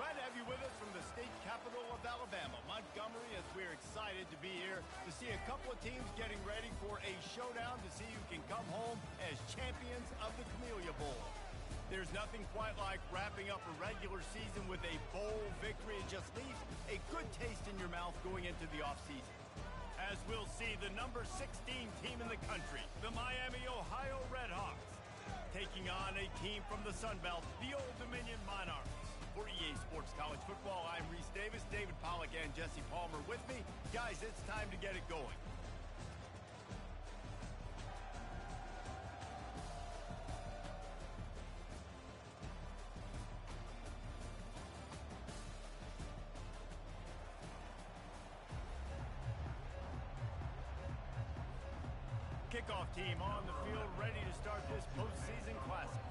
Glad to have you with us from the state capital of Alabama, Montgomery, as we're excited to be here to see a couple of teams getting ready for a showdown to see who can come home as champions of the Camellia Bowl. There's nothing quite like wrapping up a regular season with a bowl victory. It just leaves a good taste in your mouth going into the offseason. As we'll see, the number 16 team in the country, the Miami, Ohio Redhawks, taking on a team from the Sun Belt, the Old Dominion Monarchs. For EA Sports College Football, I'm Reese Davis, David Pollack, and Jesse Palmer with me. Guys, it's time to get it going. Kickoff team on the field, ready to start this postseason classic.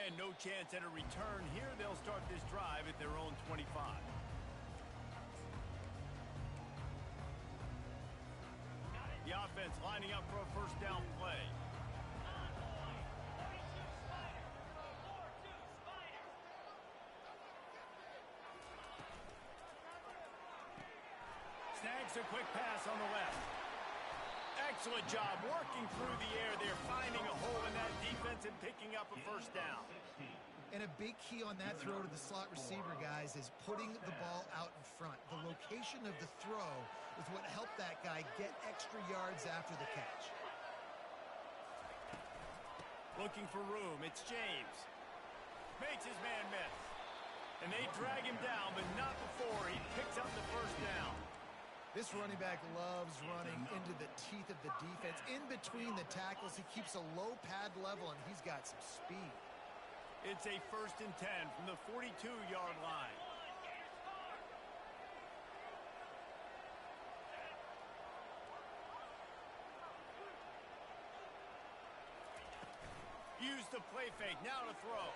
And no chance at a return here. They'll start this drive at their own 25. The offense lining up for a first down play. Snags a quick pass on the left. Excellent job working through the air there, finding a hole in that defense and picking up a first down. And a big key on that throw to the slot receiver, guys, is putting the ball out in front. The location of the throw is what helped that guy get extra yards after the catch. Looking for room, it's James. Makes his man miss. And they drag him down, but not before he picks up the first down. This running back loves running into the teeth of the defense. In between the tackles, he keeps a low pad level, and he's got some speed. It's a 1st and 10 from the 42-yard line. Use the play fake, now to throw.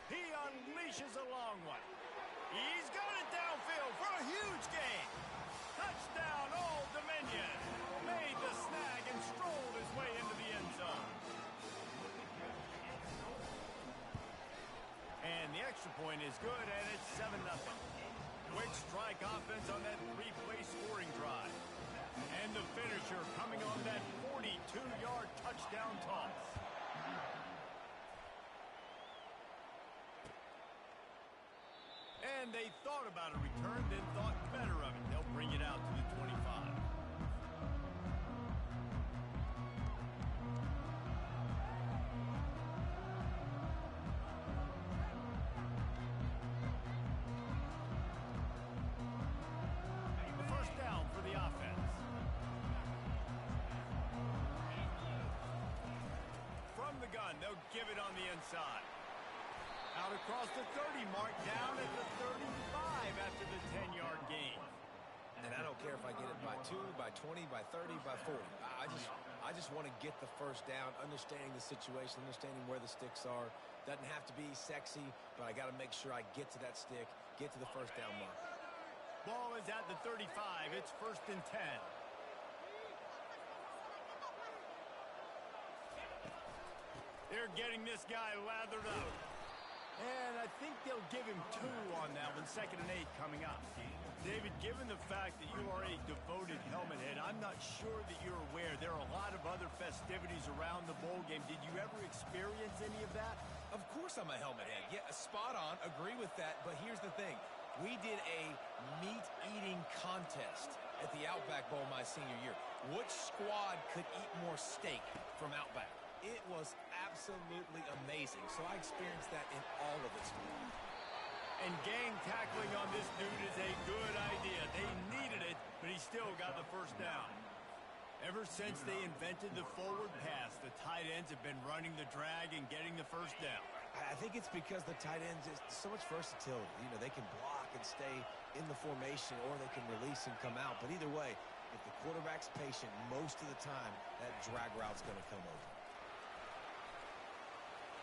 He unleashes a long one. He's got it downfield for a huge gain. Touchdown, Old Dominion. Made the snag and strolled his way into the end zone. And the extra point is good, and it's 7-0. Quick strike offense on that 3-play scoring drive. And the finisher coming on that 42-yard touchdown toss. And they thought about a return, then thought better of it. They'll bring it out to the 25. The first down for the offense. From the gun, they'll give it on the inside. Out across the 30 mark, down at the 35 after the 10-yard gain. And I don't care if I get it by 2, by 20, by 30, by 40. I just want to get the first down, understanding the situation, understanding where the sticks are. Doesn't have to be sexy, but I got to make sure I get to that stick, get to the first down mark. Ball is at the 35. It's 1st and 10. They're getting this guy lathered up. And I think they'll give him 2 on that one, 2nd and 8 coming up. David, given the fact that you are a devoted helmet head, I'm not sure that you're aware there are a lot of other festivities around the bowl game. Did you ever experience any of that? Of course I'm a helmet head. Yeah, spot on. Agree with that. But here's the thing. We did a meat-eating contest at the Outback Bowl my senior year. Which squad could eat more steak from Outback? It was absolutely amazing. So I experienced that in all of its glory. And gang tackling on this dude is a good idea. They needed it, but he still got the first down. Ever since they invented the forward pass, the tight ends have been running the drag and getting the first down. I think it's because the tight ends is so much versatility. You know, they can block and stay in the formation, or they can release and come out. But either way, if the quarterback's patient, most of the time, that drag route's going to come over.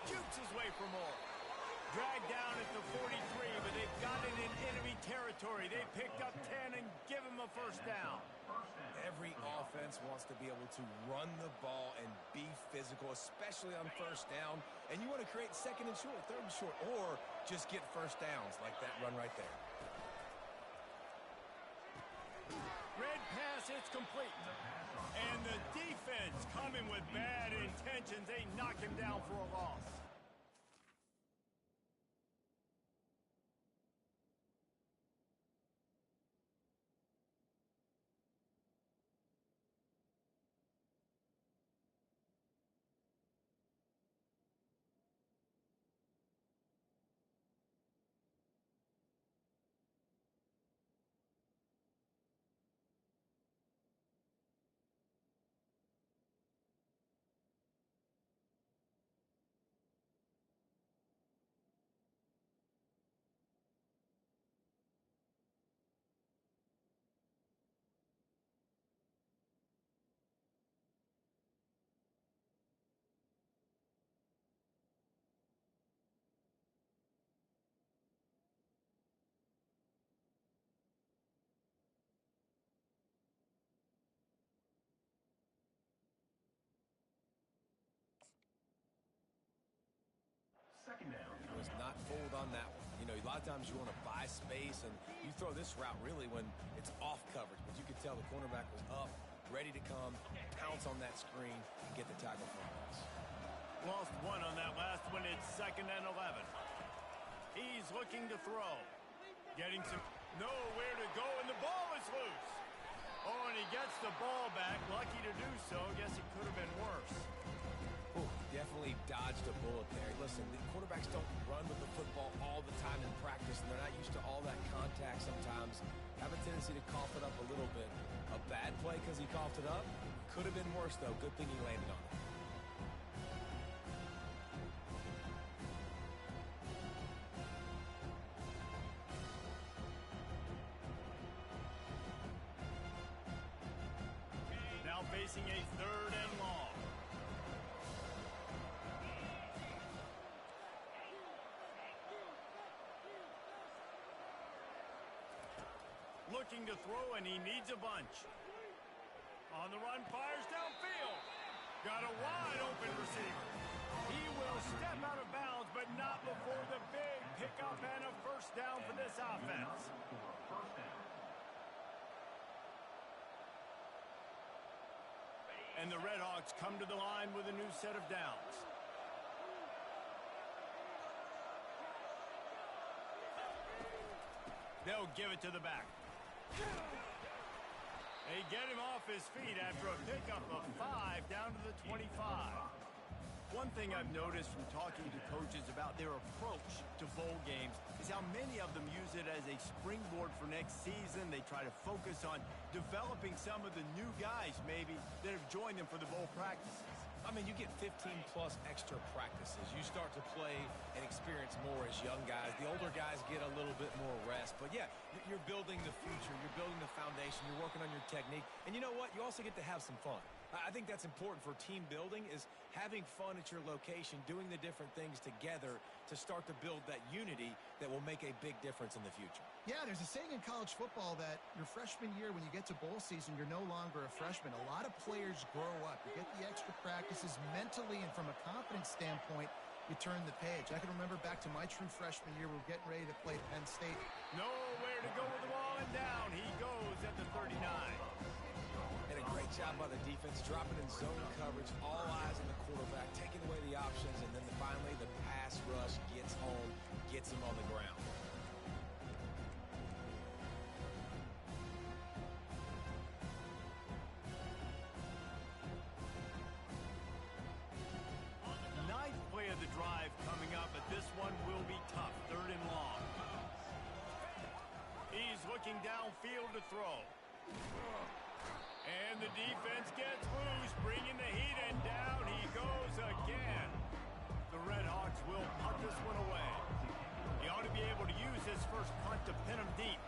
Jukes his way for more. Dragged down at the 43, but they've got it in enemy territory. They picked up 10 and give him a first down. Every offense wants to be able to run the ball and be physical, especially on first down. And you want to create second and short, third and short, or just get first downs like that run right there. Red pass, it's complete. And the defense coming with bad intentions. They knock him down for a loss. It was not fooled on that one. You know, a lot of times you want to buy space, and you throw this route really when it's off coverage. But you could tell the cornerback was up, ready to come, pounce on that screen, and get the tackle for a loss. Lost one on that last one. It's 2nd and 11. He's looking to throw. Getting some nowhere to go, and the ball is loose. Oh, and he gets the ball back. Lucky to do so. Guess it could have been worse. Ooh, definitely dodged a bullet there. Listen, the quarterbacks don't run with the football all the time in practice, and they're not used to all that contact sometimes. Have a tendency to cough it up a little bit. A bad play because he coughed it up? Could have been worse, though. Good thing he landed on it. Now facing a 3rd and long. Looking to throw, and he needs a bunch. On the run, fires downfield. Got a wide open receiver. He will step out of bounds, but not before the big pickup and a first down for this offense. And the Redhawks come to the line with a new set of downs. They'll give it to the back. They get him off his feet after a pickup of 5 down to the 25. One thing I've noticed from talking to coaches about their approach to bowl games is how many of them use it as a springboard for next season. They try to focus on developing some of the new guys maybe that have joined them for the bowl practices. I mean, you get 15-plus extra practices. You start to play and experience more as young guys. The older guys get a little bit more rest. But, yeah, you're building the future. You're building the foundation. You're working on your technique. And you know what? You also get to have some fun. I think that's important for team building is having fun at your location, doing the different things together to start to build that unity that will make a big difference in the future. Yeah, there's a saying in college football that your freshman year, when you get to bowl season, you're no longer a freshman. A lot of players grow up. You get the extra practices mentally, and from a confidence standpoint, you turn the page. I can remember back to my true freshman year, we were getting ready to play Penn State. Nowhere to go with the ball, and down he goes at the 39. And a great job by the defense, dropping in zone coverage, all eyes on the quarterback, taking away the options, and then finally the pass rush gets home, gets him on the ground. Ninth play of the drive coming up, but this one will be tough. 3rd and long. He's looking downfield to throw. And the defense gets loose, bringing the heat, and down he goes again. The Redhawks will punt this one away. He ought to be able to use his first punt to pin him deep.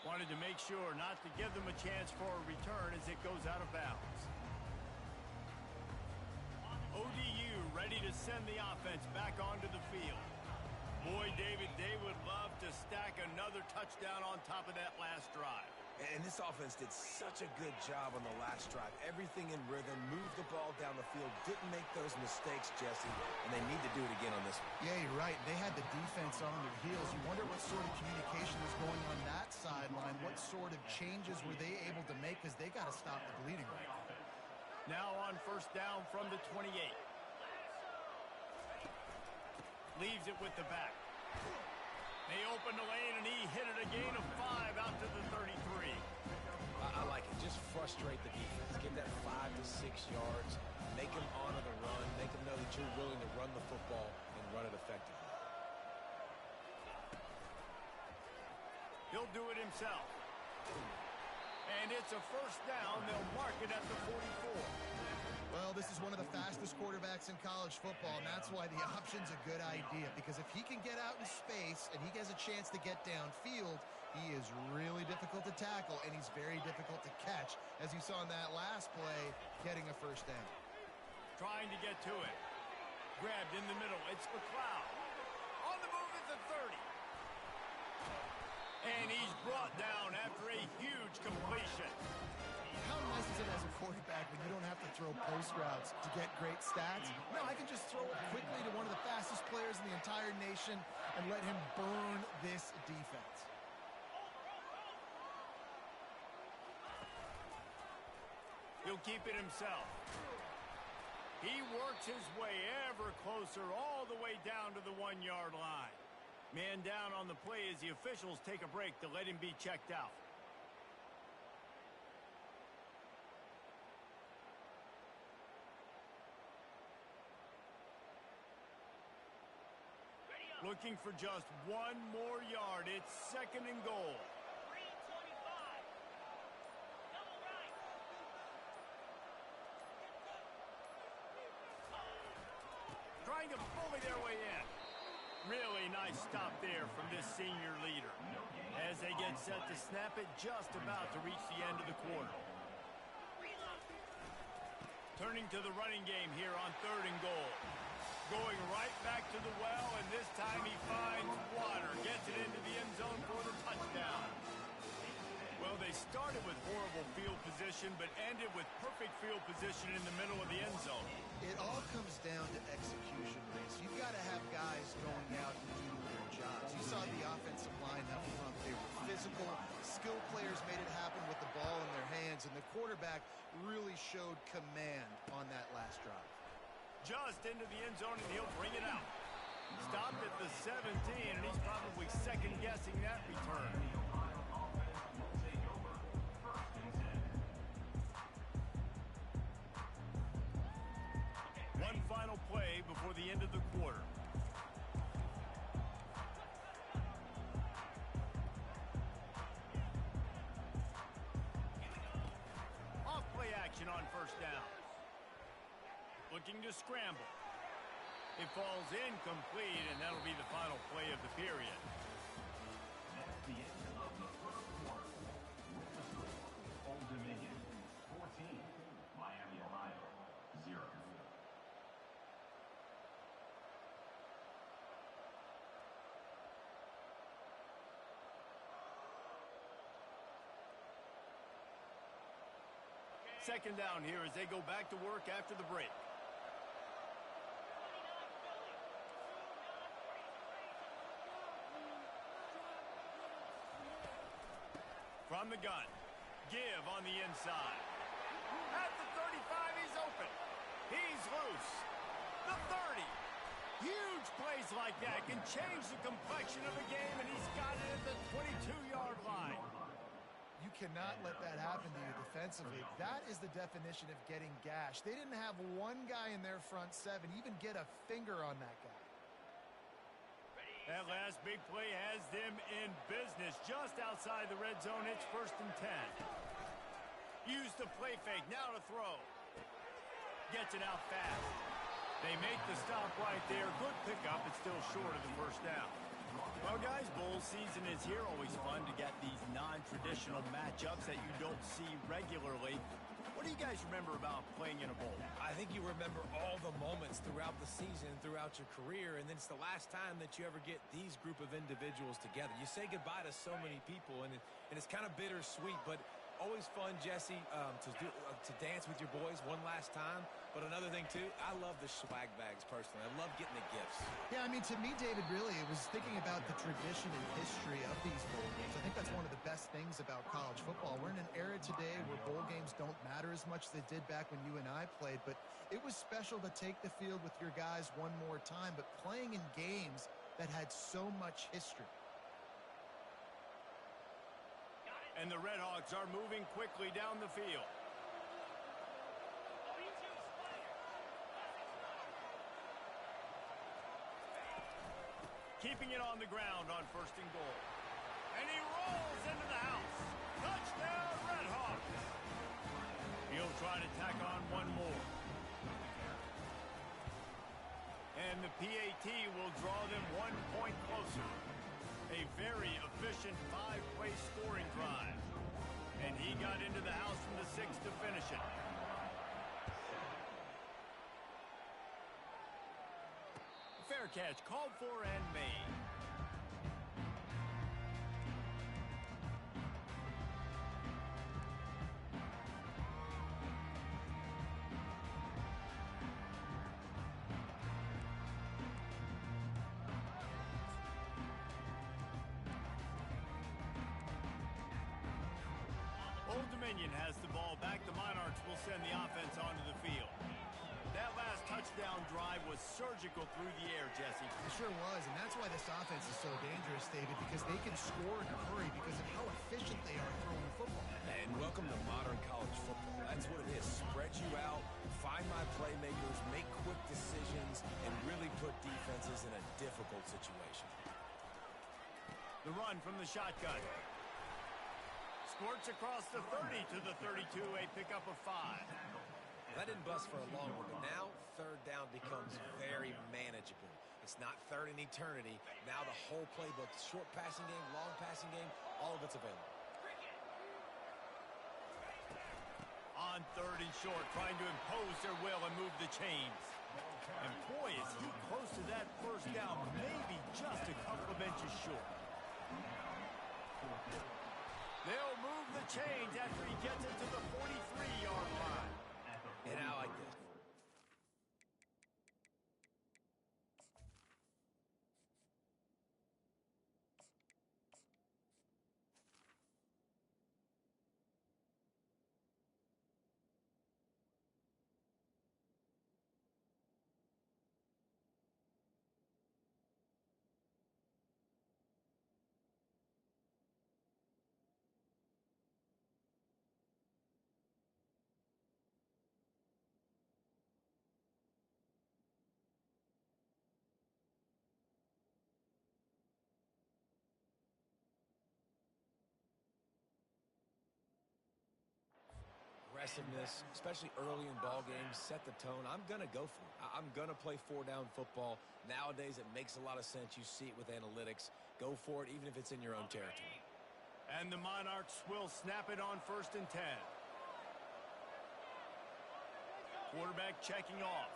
Wanted to make sure not to give them a chance for a return as it goes out of bounds. ODU ready to send the offense back onto the field. Boy, David, they would love to stack another touchdown on top of that last drive. And this offense did such a good job on the last drive. Everything in rhythm, moved the ball down the field, didn't make those mistakes, Jesse, and they need to do it again on this one. Yeah, you're right. They had the defense on their heels. You wonder what sort of communication was going on that sideline. What sort of changes were they able to make, because they got to stop the bleeding right now. Now on first down from the 28. Leaves it with the back. They open the lane, and he hit it a gain of 5 out to the 33. I like it. Just frustrate the defense. Give that 5 to 6 yards. Make them honor the run. Make them know that you're willing to run the football and run it effectively. He'll do it himself. And it's a first down. They'll mark it at the 44. Well, this is one of the fastest quarterbacks in college football, and that's why the option's a good idea, because if he can get out in space and he has a chance to get downfield, he is really difficult to tackle, and he's very difficult to catch, as you saw in that last play, getting a first down. Trying to get to it. Grabbed in the middle. It's McLeod. On the move at the 30. And he's brought down after a huge completion. How nice is it as a quarterback when you don't have to throw post routes to get great stats? No, I can just throw it quickly to one of the fastest players in the entire nation and let him burn this defense. He'll keep it himself. He works his way ever closer all the way down to the 1-yard line. Man down on the play as the officials take a break to let him be checked out. Looking for just 1 more yard. It's 2nd and goal. 3:25. Double right. Trying to bully their way in. Really nice stop there from this senior leader. As they get set to snap it, just about to reach the end of the quarter. Turning to the running game here on 3rd and goal. Going right back to the well, and this time he finds water. Gets it into the end zone for the touchdown. Well, they started with horrible field position, but ended with perfect field position in the middle of the end zone. It all comes down to execution, Reese. You've got to have guys going out and doing their jobs. You saw the offensive line up front. They were physical. Skilled players made it happen with the ball in their hands, and the quarterback really showed command on that last drive. Just into the end zone, and he'll bring it out. Stopped at the 17, and he's probably second-guessing that return. One final play before the end of the quarter. Off-play action on first down. Looking to scramble. It falls incomplete, and that'll be the final play of the period. That's the end of the first quarter. With the score, Old Dominion 14, Miami, Ohio 0. Second down here as they go back to work after the break. From the gun. Give on the inside. At the 35, he's open. He's loose. The 30. Huge plays like that can change the complexion of a game, and he's got it at the 22-yard line. You cannot let that happen to you defensively. That is the definition of getting gashed. They didn't have one guy in their front seven even get a finger on that guy. That last big play has them in business. Just outside the red zone, it's 1st and 10. Use the play fake, now to throw. Gets it out fast. They make the stop right there. Good pickup, it's still short of the first down. Well, guys, bowl season is here. Always fun to get these non-traditional matchups that you don't see regularly. What do you guys remember about playing in a bowl? I think you remember all the moments throughout the season, throughout your career, and then it's the last time that you ever get these group of individuals together. You say goodbye to so many people, and it's kind of bittersweet, but always fun, Jesse, to dance with your boys one last time. But another thing, too, I love the swag bags, personally. I love getting the gifts. Yeah, I mean, to me, David, really, it was thinking about the tradition and history of these bowl games. I think that's one of the best things about college football. We're in an era today where bowl games don't matter as much as they did back when you and I played, but it was special to take the field with your guys one more time, but playing in games that had so much history. And the Red Hawks are moving quickly down the field. Keeping it on the ground on 1st and goal. And he rolls into the house. Touchdown, Red Hawks. He'll try to tack on one more. And the PAT will draw them 1 point closer. A very efficient 5-play scoring drive. And he got into the house from the 6 to finish it. Fair catch called for and made. Old Dominion has the ball back. The Monarchs will send the offense onto the field. That last touchdown drive was surgical through the air, Jesse. It sure was, and that's why this offense is so dangerous, David, because they can score in a hurry because of how efficient they are throwing the football. And welcome to modern college football. That's what it is. Spread you out, find my playmakers, make quick decisions, and really put defenses in a difficult situation. The run from the shotgun. Squirts across the 30 to the 32, a pickup of 5. That didn't bust for a long one, but now 3rd down becomes very manageable. It's not 3rd and eternity. Now the whole playbook, short passing game, long passing game, all of it's available. On 3rd and short, trying to impose their will and move the chains. And boy, is he close to that 1st down, maybe just a couple of inches short. They'll move the chains after he gets it to the 43-yard line. And I like this. Aggressiveness, especially early in ball games, set the tone. I'm going to go for it. I'm going to play 4-down football. Nowadays, it makes a lot of sense. You see it with analytics. Go for it, even if it's in your own territory. And the Monarchs will snap it on 1st and 10. Quarterback checking off.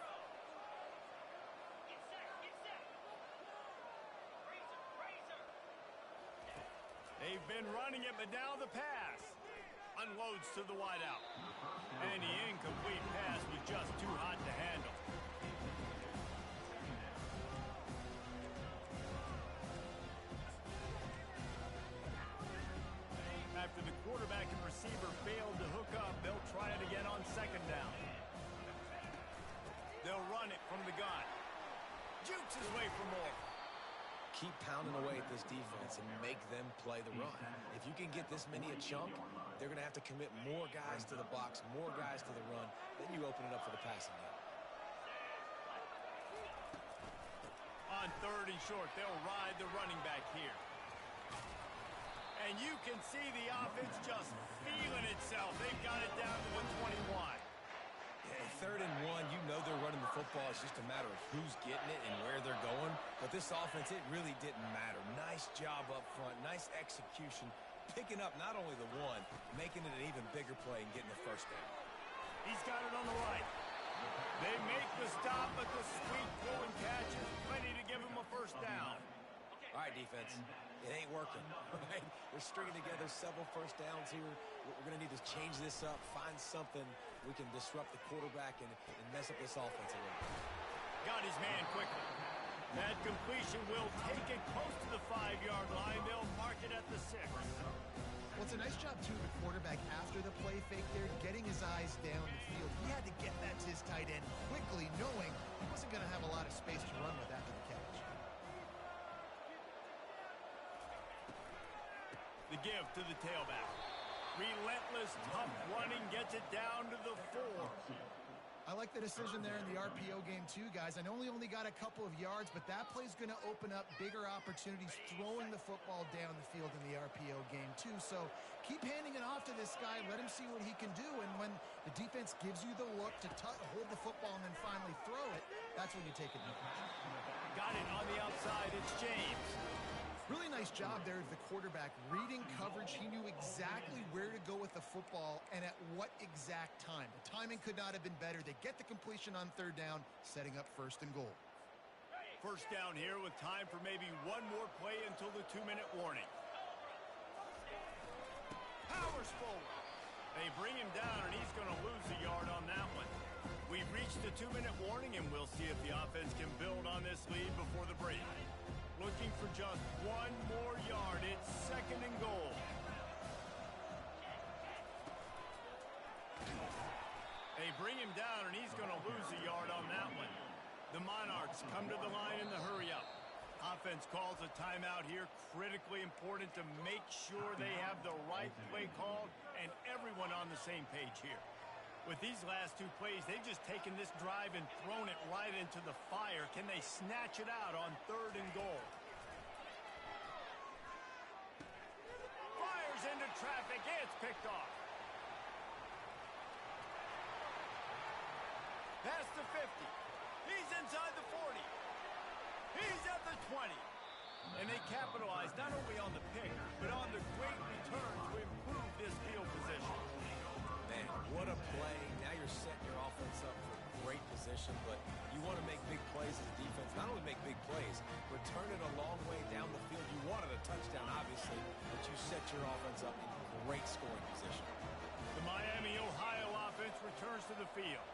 They've been running it, but now the pass. Unloads to the wideout. And the incomplete pass was just too hot to handle. After the quarterback and receiver failed to hook up, they'll try it again on 2nd down. They'll run it from the gun. Jukes his way for more. Keep pounding away at this defense and make them play the run. If you can get this many a chunk, they're going to have to commit more guys to the box, more guys to the run. Then you open it up for the passing game. On 3rd and short, they'll ride the running back here. And you can see the offense just feeling itself. They've got it down to the 21. Yeah, 3rd and 1, you know they're running the football. It's just a matter of who's getting it and where they're going. But this offense, it really didn't matter. Nice job up front, nice execution, picking up not only the one, making it an even bigger play and getting the 1st down. He's got it on the right. They make the stop, but the sweet throw and catch is plenty to give him a first down. All right, defense, it ain't working, right? We're stringing together several first downs here. We're going to need to change this up, find something we can disrupt the quarterback and mess up this offense a little bit. Got his man quickly. That completion will take it close to the 5-yard line. They'll mark it at the 6. Well, it's a nice job, too, the quarterback after the play fake there, getting his eyes down the field. He had to get that to his tight end quickly, knowing he wasn't going to have a lot of space to run with after the catch. The give to the tailback. Relentless, tough running gets it down to the 4. I like the decision there in the RPO game too, guys. I know he only got a couple of yards, but that play's going to open up bigger opportunities throwing the football down the field in the RPO game too. So keep handing it off to this guy. Let him see what he can do. And when the defense gives you the look to hold the football and then finally throw it, that's when you take it. Got it on the outside. It's James. Really nice job there of the quarterback. Reading coverage, he knew exactly where to go with the football and at what exact time. The timing could not have been better. They get the completion on third down, setting up first and goal. First down here with time for maybe one more play until the 2-minute warning. Powers forward. They bring him down, and he's going to lose a yard on that one. We've reached the 2-minute warning, and we'll see if the offense can build on this lead before the break. Looking for just one more yard. It's second and goal. They bring him down, and he's going to lose a yard on that one. The Monarchs come to the line in the hurry-up. Offense calls a timeout here. Critically important to make sure they have the right play called and everyone on the same page here. With these last two plays, they've just taken this drive and thrown it right into the fire. Can they snatch it out on third and goal? Fires into traffic. It's picked off. Past the 50. He's inside the 40. He's at the 20. And they capitalize not only on the pick, but on the great return to improve this field position. Man, what a play. Now you're setting your offense up for great position, but you want to make big plays as a defense. Not only make big plays, return it a long way down the field. You wanted a touchdown, obviously, but you set your offense up in great scoring position. The Miami, Ohio offense returns to the field.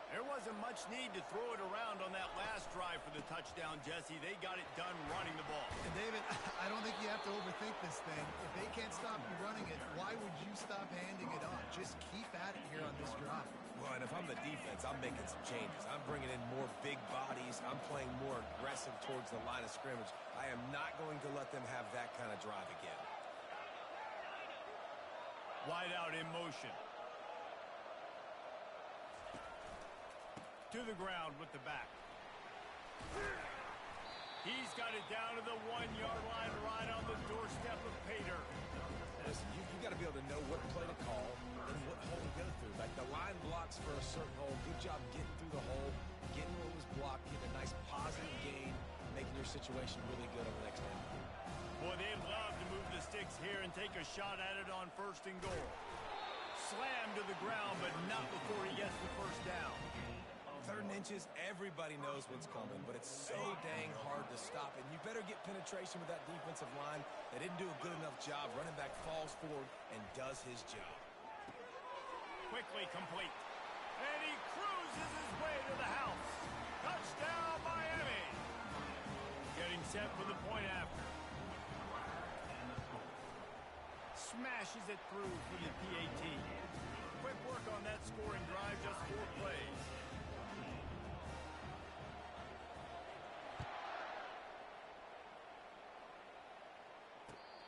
There wasn't much need to throw it around on that last drive for the touchdown, Jesse. They got it done running the ball. And David, I don't think you have to overthink this thing. If they can't stop you running it, why would you stop handing it off? Just keep at it here on this drive. Well, and if I'm the defense, I'm making some changes. I'm bringing in more big bodies. I'm playing more aggressive towards the line of scrimmage. I am not going to let them have that kind of drive again. Wide out in motion. To the ground with the back. He's got it down to the 1-yard line right on the doorstep of Pater. Listen, you got to be able to know what play to call and what hole to go through. Like the line blocks for a certain hole. Good job getting through the hole, getting what was blocked, getting a nice positive gain, making your situation really good on the next down. Boy, they'd love to move the sticks here and take a shot at it on first and goal. Slam to the ground, but not before he gets the first down. Third and inches, everybody knows what's coming, but it's so dang hard to stop it. You better get penetration with that defensive line. They didn't do a good enough job. Running back falls forward and does his job. Quickly complete. And he cruises his way to the house. Touchdown, Miami. Getting set for the point after. Smashes it through for the PAT. Quick work on that scoring drive, just 4 plays.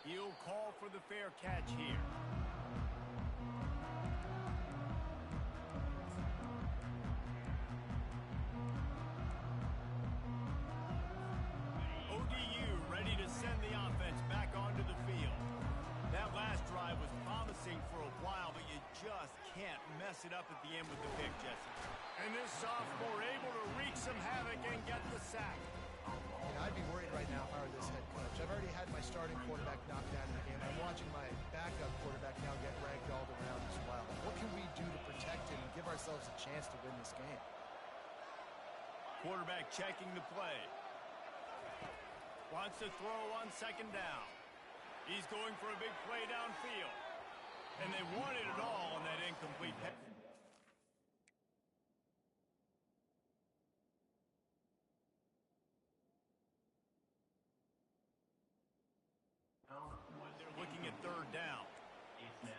He'll call for the fair catch here. ODU ready to send the offense back onto the field. That last drive was promising for a while, but you just can't mess it up at the end with the pick, Jesse. And this sophomore able to wreak some havoc and get the sack. I'd be worried right now if I were this head coach. I've already had my starting quarterback knocked out in the game. I'm watching my backup quarterback now get ragdolled around as well. What can we do to protect him and give our chance to win this game. Quarterback checking the play. Wants to throw on second down. He's going for a big play downfield. And they wanted it all on that incomplete pass. They're looking at third down.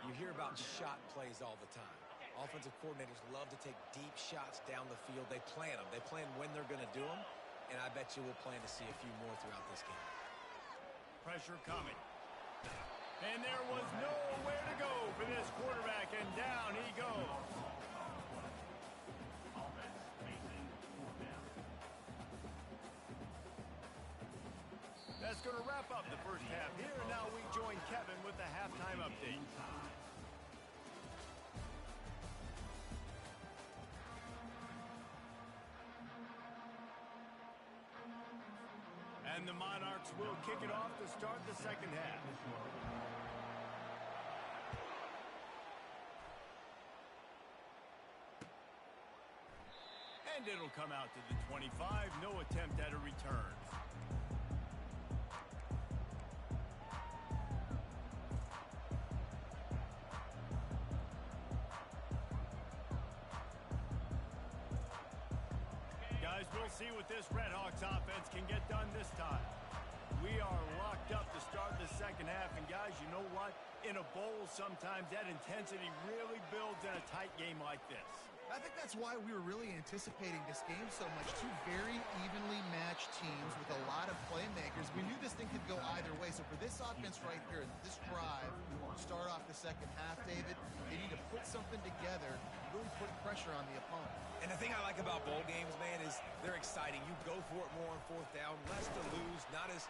You hear about shot plays all the time. Offensive coordinators love to take deep shots down the field. They plan them. They plan when they're going to do them. And I bet you we'll plan to see a few more throughout this game. Pressure coming. And there was nowhere to go for this quarterback, and down he goes. That's going to wrap up the first half here. And now we join Kevin with the halftime update. And the Monarchs will kick it off to start the second half. And it'll come out to the 25. No attempt at a return. Guys, we'll see what this Redhawks offense can get done this time. We are locked up to start the second half, and guys, you know what? In a bowl, sometimes that intensity really builds in a tight game like this. I think that's why we were really anticipating this game so much. Two very evenly matched teams with a lot of playmakers. We knew this thing could go either way. So for this offense right here, this drive, start off the second half, David, they need to put something together, really put pressure on the opponent. And the thing I like about bowl games, man, is they're exciting. You go for it more on fourth down, less to lose, not as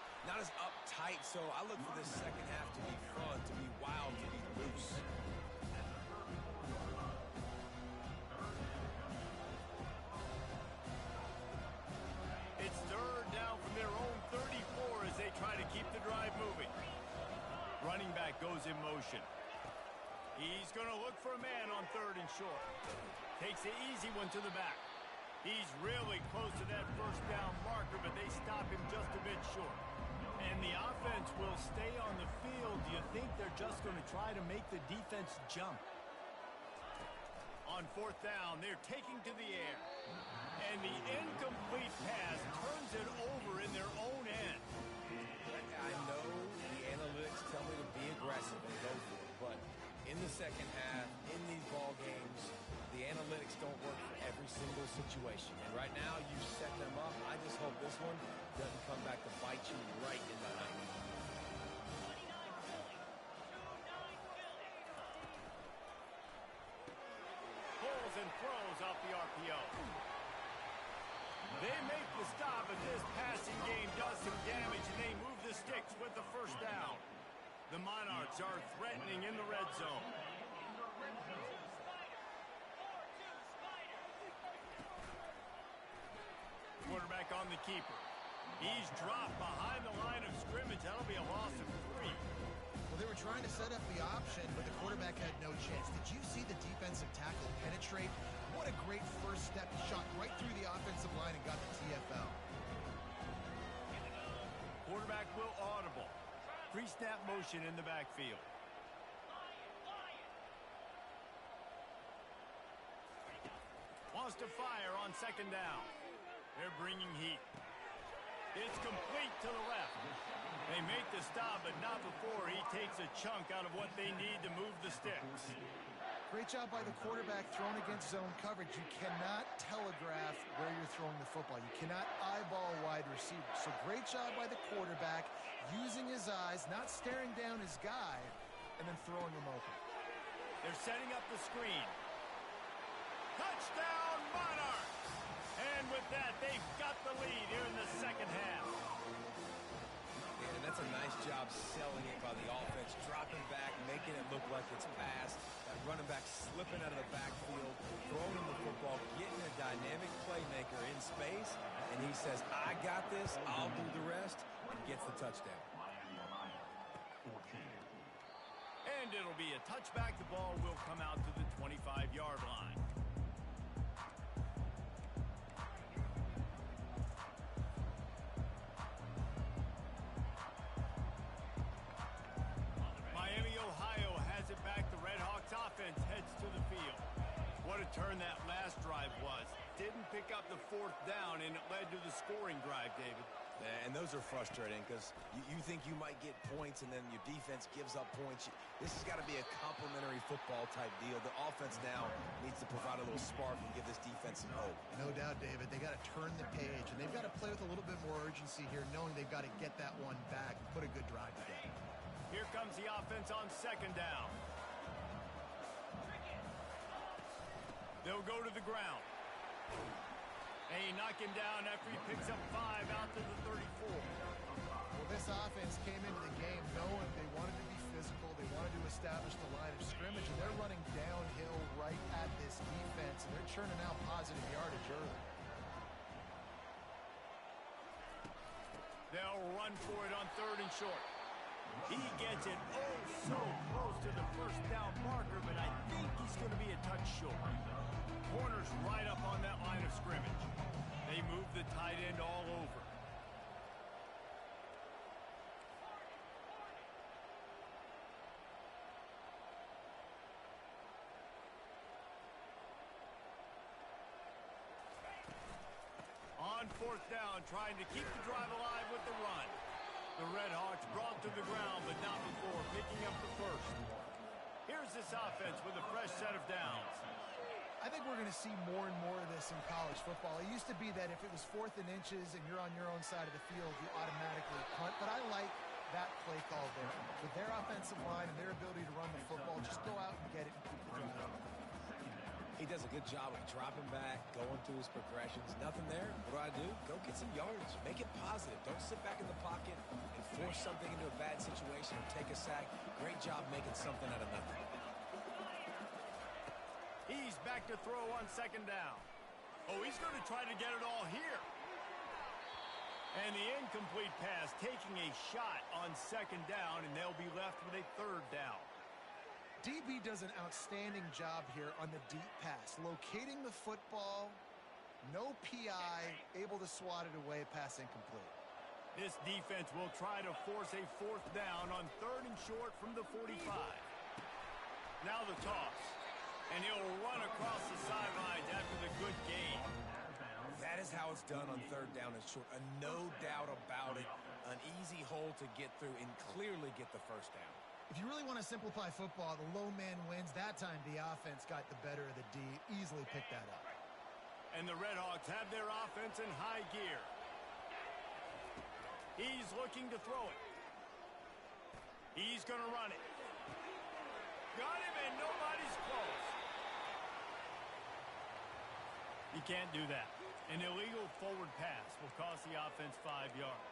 uptight. So I look for this second half to be fun, to be wild, to be loose. It's third down from their own 34 as they try to keep the drive moving. Running back goes in motion. He's going to look for a man on third and short. Takes the easy one to the back. He's really close to that first down marker, but they stop him just a bit short. And the offense will stay on the field. Do you think they're just going to try to make the defense jump? On fourth down, they're taking to the air. And the incomplete pass turns it over in their own end. I know the analytics tell me to be aggressive and go for it, but in the second half, in these ball games, the analytics don't work for every single situation. And right now, you set them up. I just hope this one doesn't come back to bite you right in the eye. Pulls and throws off the RPO. They make the stop, but this passing game does some damage, and they move the sticks with the first down. The Monarchs are threatening in the red zone. Quarterback on the keeper. He's dropped behind the line of scrimmage. That'll be a loss of 3. Well, they were trying to set up the option, but the quarterback had no chance. Did you see the defensive tackle penetrate? What a great first step. He shot right through the offensive line and got the TFL. Quarterback will audible. Pre-snap motion in the backfield. Wants to fire on second down. They're bringing heat. It's complete to the left. They make the stop, but not before he takes a chunk out of what they need to move the sticks. Great job by the quarterback throwing against zone coverage. You cannot telegraph where you're throwing the football. You cannot eyeball wide receivers. So great job by the quarterback using his eyes, not staring down his guy, and then throwing him open. They're setting up the screen. Touchdown, Monarchs! And with that, they've got the lead here in the second half. And that's a nice job selling it by the offense, dropping back, making it look like it's passed. That running back slipping out of the backfield, throwing the football, getting a dynamic playmaker in space, and he says, I got this, I'll do the rest, and gets the touchdown. And it'll be a touchback. The ball will come out to the 25-yard line. What a turn that last drive was. Didn't pick up the fourth down, and it led to the scoring drive, David. And those are frustrating because you think you might get points and then your defense gives up points. This has got to be a complementary football type deal. The offense now needs to provide a little spark and give this defense some hope. No doubt, David. They got to turn the page, and they've got to play with a little bit more urgency here, knowing they've got to get that one back and put a good drive together. Here comes the offense on second down. They'll go to the ground. They knock him down after he picks up 5 out to the 34. Well, this offense came into the game knowing they wanted to be physical. They wanted to establish the line of scrimmage, and they're running downhill right at this defense, and they're churning out positive yardage early. They'll run for it on third and short. He gets it so close to the first down marker, but I think he's going to be a touch short. Corner's right up on that line of scrimmage. They move the tight end all over. On fourth down, trying to keep the drive alive with the run. The Red Hawks brought to the ground, but not before picking up the first. Here's this offense with a fresh set of downs. I think we're going to see more and more of this in college football. It used to be that if it was 4th and inches and you're on your own side of the field, you automatically punt. But I like that play call there. With their offensive line and their ability to run the football, just go out and get it and keep the drive going. He does a good job of dropping back, going through his progressions. Nothing there. What do? Go get some yardage. Make it positive. Don't sit back in the pocket and force something into a bad situation or take a sack. Great job making something out of nothing. He's back to throw on second down. Oh, he's going to try to get it all here. And the incomplete pass taking a shot on second down, and they'll be left with a third down. DB does an outstanding job here on the deep pass. Locating the football, no PI, able to swat it away, pass incomplete. This defense will try to force a fourth down on third and short from the 45. Now the toss. And he'll run across the sidelines after the good gain. That is how it's done on third down and short. No doubt about it. An easy hole to get through and clearly get the first down. If you really want to simplify football, the low man wins. That time the offense got the better of the D. Easily picked that up. And the Red Hawks have their offense in high gear. He's looking to throw it. He's going to run it. Got him, and nobody's close. You can't do that. An illegal forward pass will cost the offense 5 yards.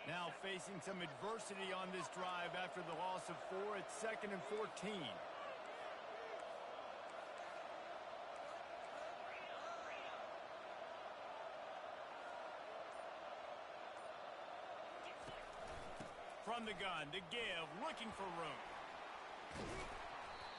Now facing some adversity on this drive after the loss of 4 at 2nd and 14. From the gun to give, looking for room.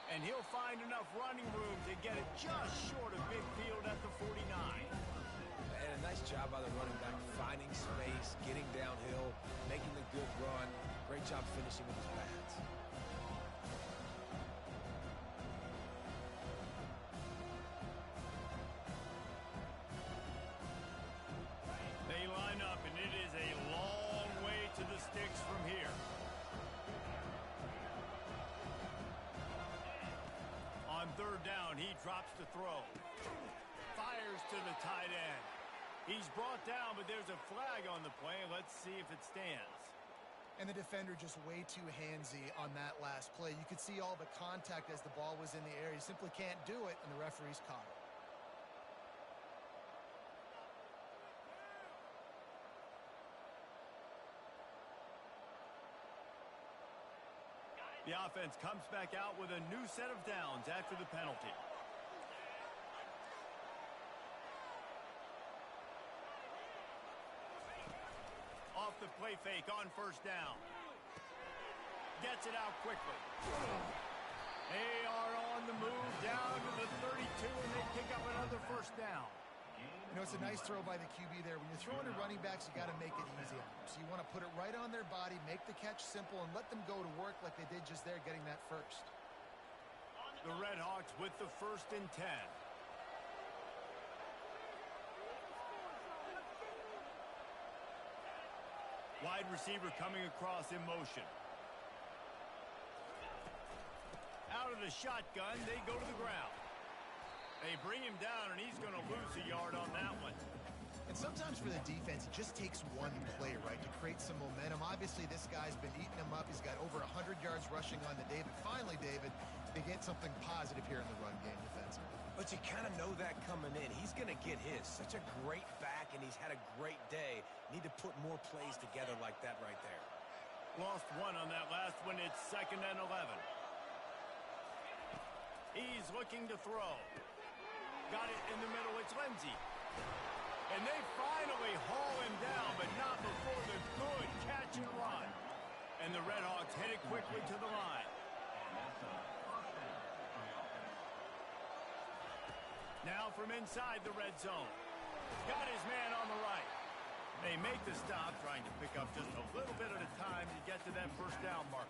And he'll find enough running room to get it just short of midfield at the 49. And a nice job by the running back, finding space, getting downhill, making the good run. Great job finishing with his pads. They line up, and it is a long way to the sticks from here. On third down, he drops to throw. Fires to the tight end. He's brought down, but there's a flag on the play. Let's see if it stands. And the defender just way too handsy on that last play. You could see all the contact as the ball was in the air. He simply can't do it, and the referee's caught it. The offense comes back out with a new set of downs after the penalty. Off the play fake on first down. Gets it out quickly. They are on the move down to the 32, and they pick up another first down. Gain You know, it's a nice throw by the QB there. When you're throwing to running backs, you got to make it easy on them. So you want to put it right on their body, make the catch simple, and let them go to work like they did just there, getting that first. The Red Hawks with the 1st and 10. Wide receiver coming across in motion. Out of the shotgun, they go to the ground. They bring him down, and he's going to lose a yard on that one. And sometimes for the defense, it just takes one play, right, to create some momentum. Obviously, this guy's been eating them up. He's got over 100 yards rushing on the day. But finally, David, they get something positive here in the run game defensively. But you kind of know that coming in. He's going to get his. Such a great back, and he's had a great day. Need to put more plays together like that right there. Lost one on that last one. It's 2nd and 11. He's looking to throw. Got it in the middle. It's Lindsey. And they finally haul him down, but not before the good catch and run. And the Red Hawks headed quickly to the line. Now from inside the red zone. Got his man on the right. They make the stop, trying to pick up just a little bit at a time to get to that first down marker.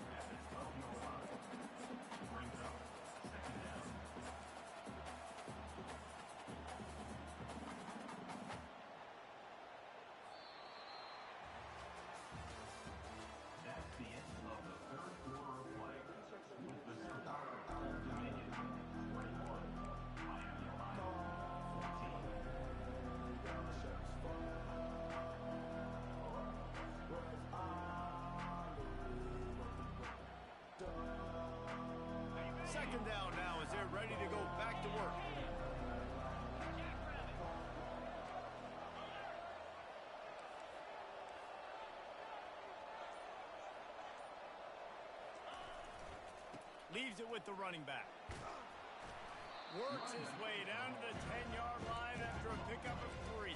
That's the end of the 3rd quarter of play. With the score, Old Dominion 21, Miami Ohio 14. Second down now as they're ready to go back to work. Leaves it with the running back. Works his way down to the 10-yard line after a pickup of 3.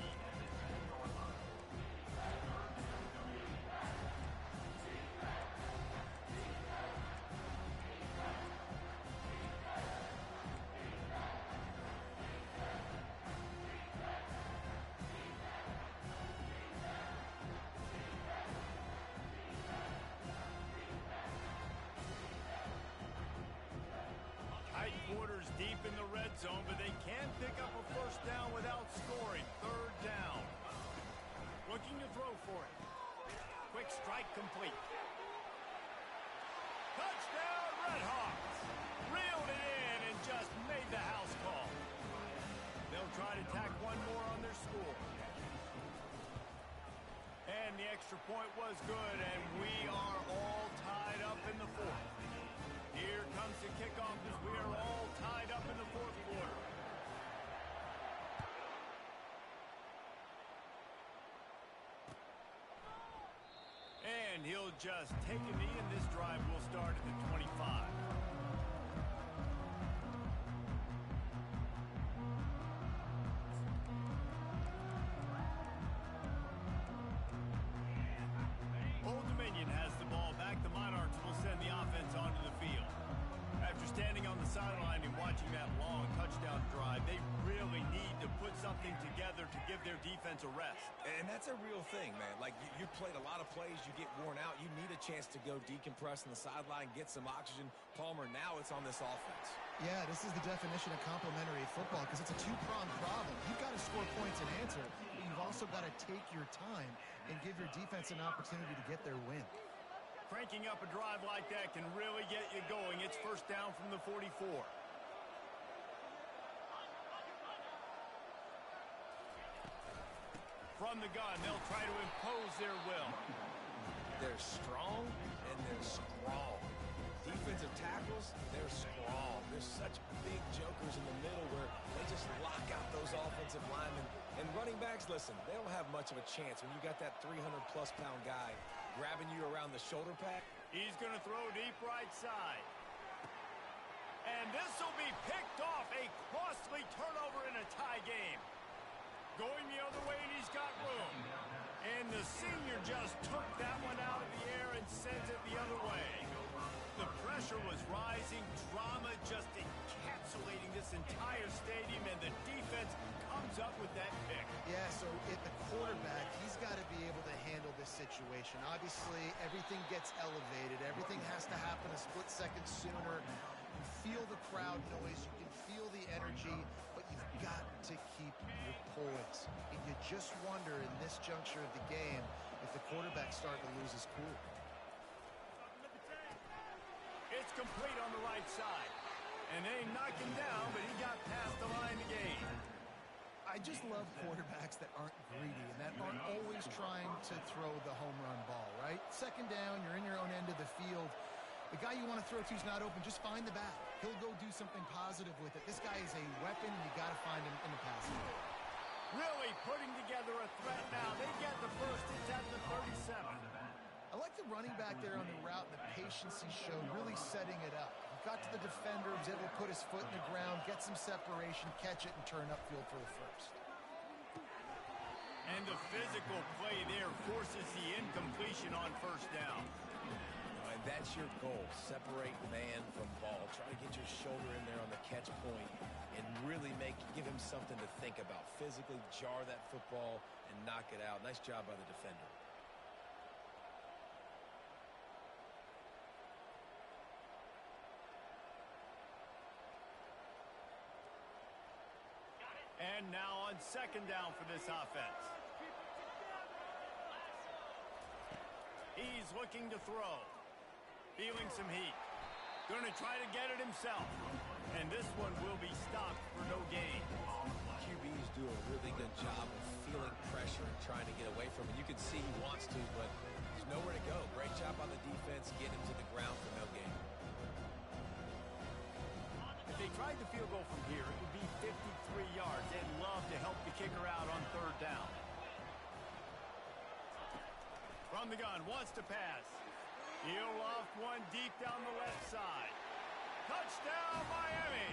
Quarters deep in the red zone, but they can pick up a first down without scoring. 3rd down. Looking to throw for it. Quick strike complete. Touchdown, Red Hawks. Reeled it in and just made the house call. They'll try to tack one more on their score. And the extra point was good, and we are all tied up in the 4th. Here comes the kickoff as we are all tied up in the 4th quarter. And he'll just take a knee, and this drive will start at the 25. Old Dominion has the ball back. The Monarchs will send the offense onto the field. After standing on the sideline and watching that long touchdown drive, they really need to put something together to give their defense a rest. And that's a real thing, man. Like, you played a lot of plays, you get worn out, you need a chance to go decompress on the sideline, get some oxygen. Palmer, now it's on this offense. Yeah, this is the definition of complementary football because it's a two-pronged problem. You've got to score points and answer, but you've also got to take your time and give your defense an opportunity to get their win. Cranking up a drive like that can really get you going. It's first down from the 44. From the gun, they'll try to impose their will. They're strong and they're strong. Defensive tackles, they're strong. There's such big jokers in the middle where they just lock out those offensive linemen. And running backs, listen, they don't have much of a chance when you got that 300-plus pound guy grabbing you around the shoulder pad. He's going to throw deep right side. And this will be picked off. A costly turnover in a tie game. Going the other way, and he's got room. And the senior just took that one out of the air and sends it the other way. The pressure was rising, drama just encapsulating this entire stadium, and the defense comes up with that pick. this situation. Obviously, everything gets elevated. Everything has to happen a split second sooner. You feel the crowd noise. You can feel the energy, but you've got to keep your poise. And you just wonder in this juncture of the game if the quarterback's starting to lose his cool. It's complete on the right side. And they knocked him down, but he got past the line to gain. I just love quarterbacks that aren't greedy and that aren't always trying to throw the home run ball, right? Second down, you're in your own end of the field. The guy you want to throw to is not open. Just find the back. He'll go do something positive with it. This guy is a weapon, and you got to find him in the passing game. Really putting together a threat now. They get the first. It's at the 37. I like the running back there on the route and the patience he showed, really setting it up. He got to the defender, was able to put his foot in the ground, get some separation, catch it, and turn upfield for the first. And the physical play there forces the incompletion on first down. And that's your goal. Separate man from ball. Try to get your shoulder in there on the catch point and really give him something to think about. Physically jar that football and knock it out. Nice job by the defender. And now on second down for this offense. He's looking to throw. Feeling some heat. Going to try to get it himself. And this one will be stopped for no gain. QBs do a really good job of feeling pressure and trying to get away from it. You can see he wants to, but there's nowhere to go. Great job on the defense. Get him to the ground for no gain. If they tried the field goal from here, it would be 53 yards. They'd love to help the kicker out on third down. From the gun, wants to pass. He'll loft one deep down the left side. Touchdown, Miami!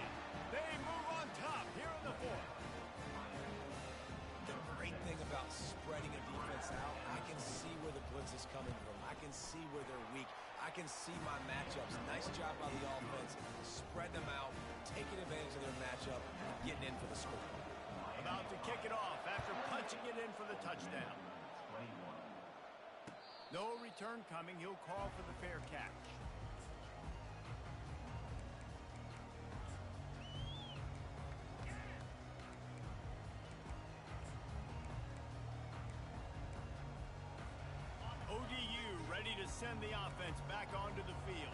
They move on top here in the fourth. The great thing about spreading a defense out, I can see where the blitz is coming from. I can see where they're weak. I can see my matchups. Nice job by the offense. Spread them out, taking advantage of their matchup, getting in for the score. About to kick it off after punching it in for the touchdown. No return coming. He'll call for the fair catch. ODU ready to send the offense back onto the field.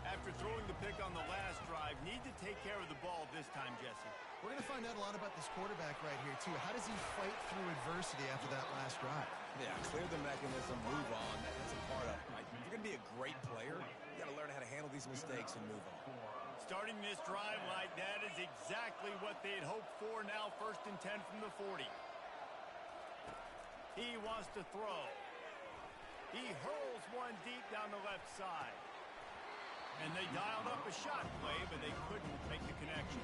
After throwing the pick on the last drive, need to take care of the ball this time, Jesse. We're going to find out a lot about this quarterback right here, too. How does he fight through adversity after that last drive? Yeah, clear the mechanism, move on. That's a part of it. Right? If you're going to be a great player, you got to learn how to handle these mistakes and move on. Starting this drive like that is exactly what they'd hoped for. Now 1st and 10 from the 40. He wants to throw. He hurls one deep down the left side. And they dialed up a shot play, but they couldn't make the connection.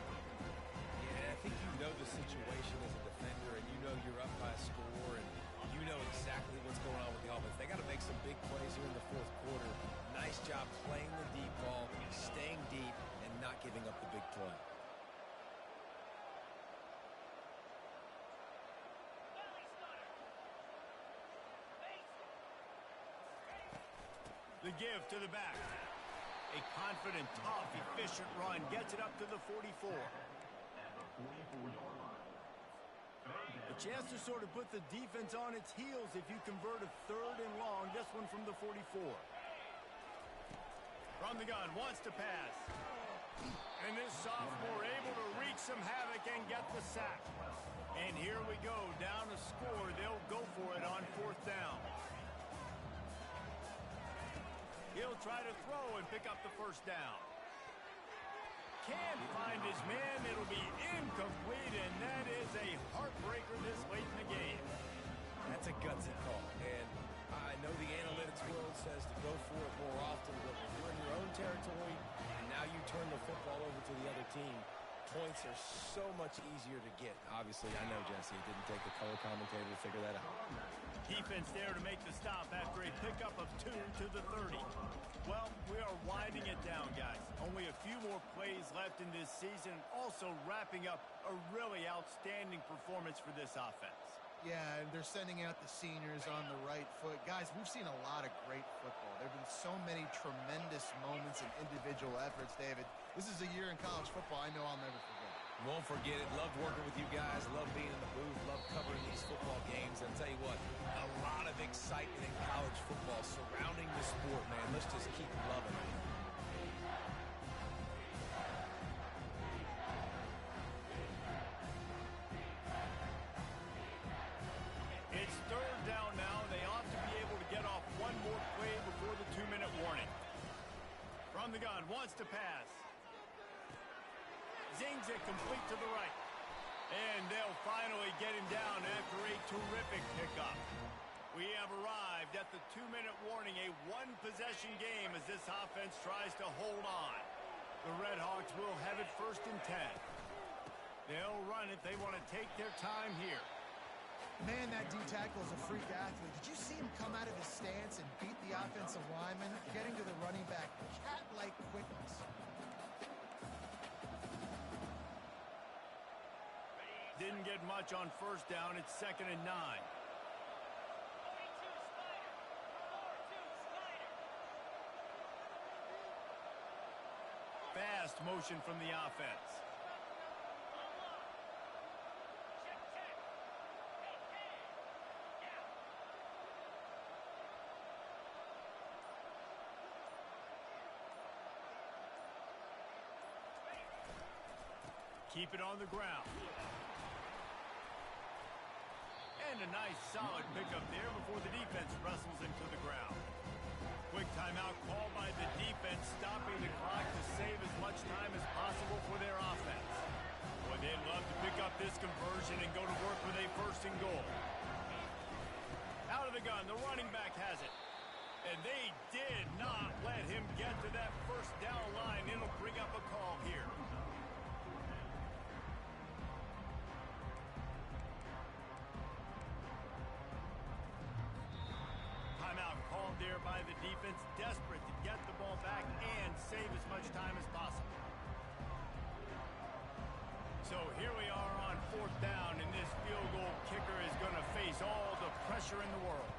Yeah, I think you know the situation as a defender, and you know you're up by a score, and you know exactly what's going on with the offense. They got to make some big plays here in the fourth quarter. Nice job playing the deep ball, staying deep, and not giving up the big play. The give to the back. A confident, tough, efficient run gets it up to the 44. A chance to sort of put the defense on its heels if you convert a 3rd and long. This one from the 44. From the gun, wants to pass. And this sophomore able to wreak some havoc and get the sack. And here we go, down a score. They'll go for it on 4th down. He'll try to throw and pick up the 1st down. Can't find his man. It'll be incomplete, and that is a heartbreaker this late in the game. That's a gutsy call, and I know the analytics world says to go for it more often, but if you're in your own territory, and now you turn the football over to the other team, points are so much easier to get. Obviously, I know, Jesse, it didn't take the color commentator to figure that out. Defense there to make the stop after a pickup of 2 to the 30. Well, we are winding it down, guys. Only a few more plays left in this season. Also wrapping up a really outstanding performance for this offense. Yeah, and they're sending out the seniors on the right foot. Guys, we've seen a lot of great football. There have been so many tremendous moments and individual efforts, David. This is a year in college football I know I'll never forget. Won't forget it. Loved working with you guys. Loved being in the booth. Loved covering these football games. And I'll tell you what, a lot of excitement in college football surrounding the sport, man. Let's just keep loving it. It's third down now. They ought to be able to get off one more play before the 2-minute warning. From the gun, wants to pass. Zings it complete to the right. And they'll finally get him down after a terrific pickup. We have arrived at the 2-minute warning, a one-possession game as this offense tries to hold on. The Red Hawks will have it 1st and 10. They'll run it. They want to take their time here. Man, that D-tackle is a freak athlete. Did you see him come out of his stance and beat the offensive lineman, getting to the running back? Cat-like quickness. Didn't get much on 1st down. It's 2nd and 9. 42 Snyder. 42 Snyder. Fast motion from the offense. Check, check. Hey, hey. Yeah. Keep it on the ground. And a nice solid pickup there before the defense wrestles him to the ground. Quick timeout called by the defense, stopping the clock to save as much time as possible for their offense. Boy, they'd love to pick up this conversion and go to work with a 1st and goal. Out of the gun, the running back has it. And they did not let him get to that 1st down line. It'll bring up a call here. There by the defense, desperate to get the ball back and save as much time as possible. So here we are on 4th down, and this field goal kicker is going to face all the pressure in the world.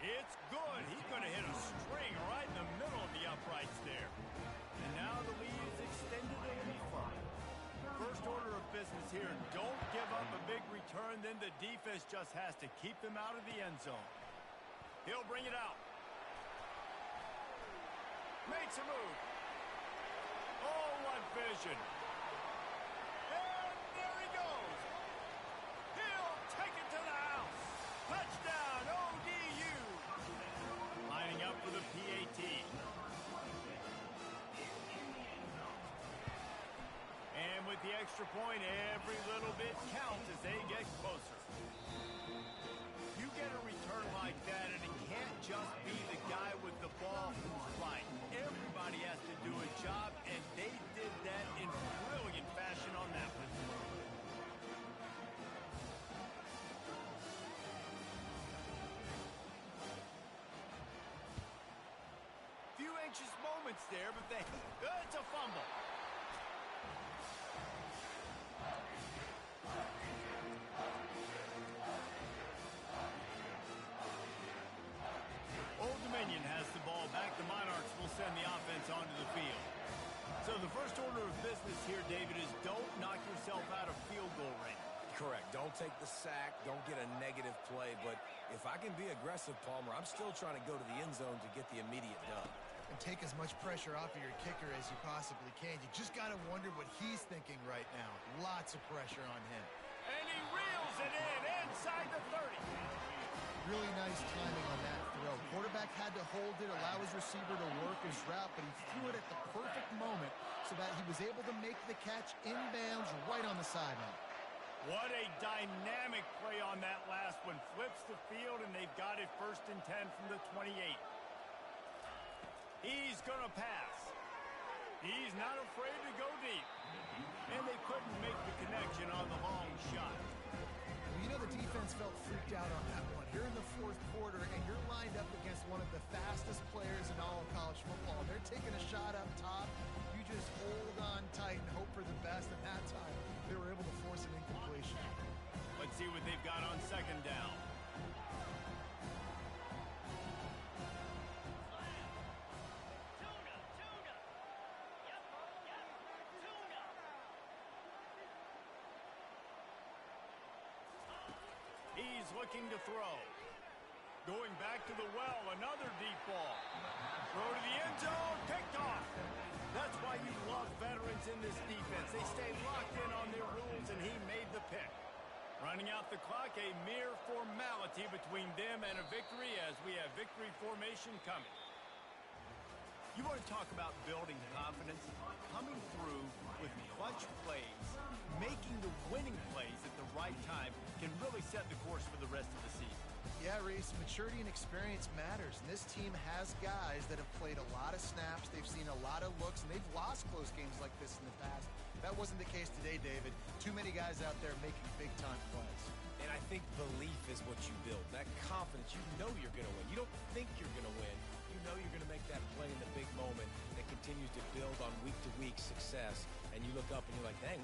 It's good. He's going to hit a string right in the middle of the uprights there. And now the lead is extended a little further. First order of business here, don't give up a big return, then the defense just has to keep them out of the end zone. He'll bring it out. Makes a move. Oh, what vision. And there he goes. He'll take it to the house. Touchdown, ODU. Lining up for the PAT. And with the extra point, every little bit counts as they get closer. You get a return like that, and it can't just be the guy with the ball who's right. Everybody has to do a job, and they did that in brilliant fashion on that one. Few anxious moments there, but it's a fumble. Old Dominion has the ball back. The Monarchs will send the offense onto the field. So the first order of business here, David, is don't knock yourself out of field goal range. Correct. Don't take the sack. Don't get a negative play. But if I can be aggressive, Palmer, I'm still trying to go to the end zone to get the immediate dub. And take as much pressure off of your kicker as you possibly can. You just got to wonder what he's thinking right now. Lots of pressure on him. And he reels it in inside the 30. Really nice timing on that throw. Quarterback had to hold it, allow his receiver to work his route, but he threw it at the perfect moment so that he was able to make the catch inbounds right on the sideline. What a dynamic play on that last one. Flips the field, and they've got it 1st and 10 from the 28. He's going to pass. He's not afraid to go deep. And they couldn't make the connection on the long shot. Well, you know the defense felt freaked out on that one. You're in the 4th quarter, and you're lined up against one of the fastest players in all of college football. They're taking a shot up top. You just hold on tight and hope for the best, and that time they were able to force an incompletion. Let's see what they've got on second down. He's looking to throw. Going back to the well, another deep ball. Throw to the end zone, picked off. That's why you love veterans in this defense. They stay locked in on their rules, and he made the pick. Running out the clock, a mere formality between them and a victory as we have victory formation coming. You want to talk about building confidence? Coming through with clutch plays, making the winning plays at the right time can really set the course for the rest of the season. Yeah, Reese, maturity and experience matters, and this team has guys that have played a lot of snaps, they've seen a lot of looks, and they've lost close games like this in the past. That wasn't the case today, David. Too many guys out there making big-time plays. And I think belief is what you build. That confidence, you know you're going to win. You don't think you're going to win. You know you're going to make that play in the big moment that continues to build on week-to-week success. And you look up and you're like, dang,